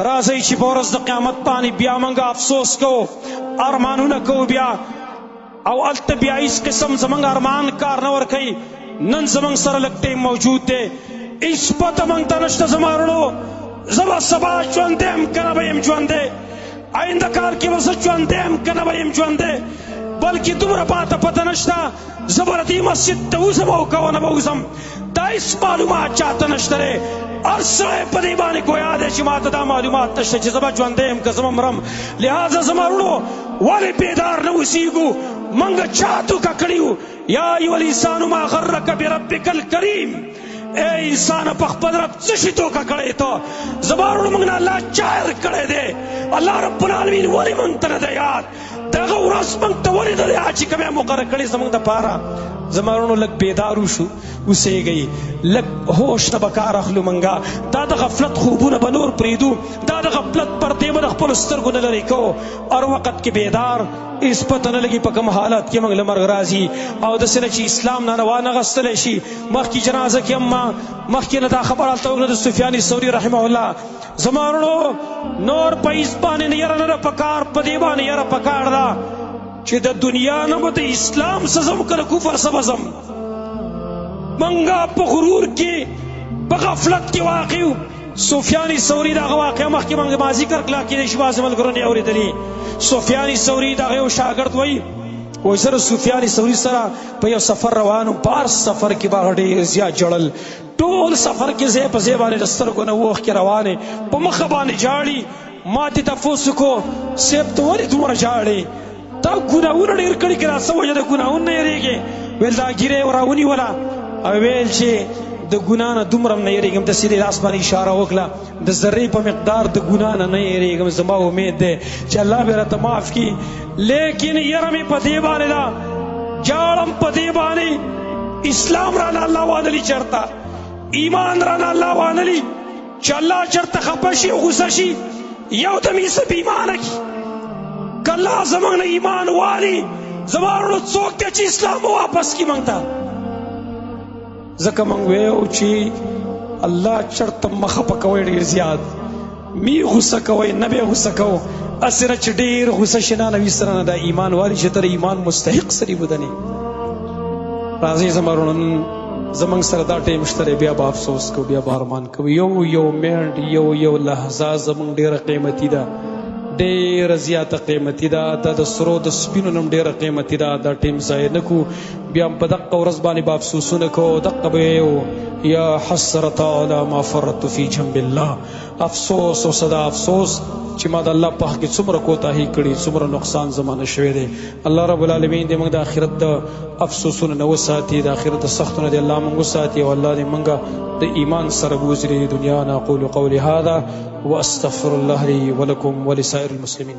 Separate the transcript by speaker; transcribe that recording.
Speaker 1: راځئ چې په ورځ د قیامت باندې بیا موږ افسوس کوو، ارمانونه کوو بیا، او هلته بیا هیڅ قسم زموږ ارمان کار نه ورکوي. نن زموږ سره لږ ټیم موجود دی، هیڅ پته موږ ته نشته زما وروڼو، زه به سبا ژوندی یم که نه به یم ژوندی، آینده کال کې به زه ژوندی یم که نه به یم ژوندی، بلکې دومره پاته پته نشته زه به دې مسجد ته وځم او که ونه به وځم، دا هیڅ معلومات چاته نشته دی. هر سړی په دې باندې ګویا دی چې ما ته دا معلومات نشته چې زه به ژوندی یم که زه به مرم. لہذا زما وروڼو ولې بیدار نه اوسېږو؟ موږ چا دوکه کړي وو؟ یا ایها الانسان ما غرک بربک الکریم، اے انسان په خپل رب څه شي دوکه کړی ته؟ زما وروڼو موږ نه الله چایر کړی دی، الله رب العالمین ولې موږ ته نه دی یاد؟ دغه ورځ موږ ته ولې نه دی یاد چې کوم یې مقرر کړې زموږ دپاره؟ زما وروڼو لږ بیدار وشو، اوسېږئ، لږ هوش نه به کار اخلو موږ، دا د غفلت خوبونه به نور پرېږدو، دا د غفلت پردې به د خپلو سترګو نه لرې کوو، هر وخت کې بیدار، هېڅ پته نه لګي په کوم حالت کې موږ له مرګ راځي، او داسې نه چې اسلام نه وانغستلی شي. مخکې جنازه کې هم ما مخکې نه دا خبره هلته وکړه د سفیان ثوري رحمه الله. زما وروڼو نور په هېڅ باندې نه یره نه ده پکار، په دې باندې یره پکار ده چې د دنیا نه به د اسلام څه ځم که د کفر څه به ځم. منګه په غرور کې په غفلت کې واقع یو. سفیان ثوري دغه واقعه مخکې موږ ما ذکر کړه، کېدای شي بعضې ملګرو نه یې اورېدلي. سفیان ثوري دغه یو شاګرد وایي زه د سفیان ثوري سره په یو سفر روان وم، په هر سفر کې به هغه ډېر زیات ژړل، ټول سفر کې ځای په ځای باندې د سترګو نه اوښکې روانې، په مخه باندې ژاړي. ما دې تپوس وکړو صاحب ته ولې دومره ژاړې؟ تا ګناهونه ډېر کړي که دا څه وجه د ګناهونو نه یېرېږې؟ ویل دا ږیره یې راونیوله او ویل چې د ګناه نه دومره نه یېرېږم، داسې دې لاس باندې اشاره وکړه، د ذرې په مقدار د ګناه نه یېرېږم، زما امید دی چې الله به راته معاف کړي. لیکن یره مې په دې باندې ده، جاړم په دې باندې اسلام رانه الله وانلي، چېرته ایمان رانه الله وانلي چې الله چېرته خفه شي غوسه شي یو دم یې څه بې ایمانه کړي. که الله زموږ نه ایمان والي، زما وروڼو څوک دی چې اسلام واپس کړي موږ ته؟ ځکه موږ ویو چې الله چېرته مه خفه کوئ ډېر زیات، می غوسه کوئ، نه به یې غوسه کوو، هسې نه چې ډېر غوسه شي، نه نوي سره نه دا ایمان والي چې تر ایمان مستحق سړي بدنې. راځئ زما وروڼو نن زموږ سره دا ټیم شته دی، بیا به افسوس کوو، بیا به ارمان کوو. یو منټ یو لحظه زموږ ډېره قیمتي ده، ډېره زیاته قیمتي ده، دا د سرو د سپینو نه هم ډېره قیمتي ده. دا ټیم ضایع نه کړو، بیا هم په دقه ورځ باندې به افسوسونه کوو، دقه به ویو یا حسرة علی ما فرطت فی جنب الله، افسوس او صدا افسوس چې ما د الله په حق کې څومره کوتاهي کړې، څومره نقصان زمانه شوی دی. الله رب العالمین دې موږ د آخرت د افسوسونو نه وساتي، د آخرت د سختو نه دې الله موږ وساتي، او الله دې موږ د ایمان سره بوځري دنیا نه. اقول قولي هذا واستغفر الله لي ولكم ولسائر المسلمين.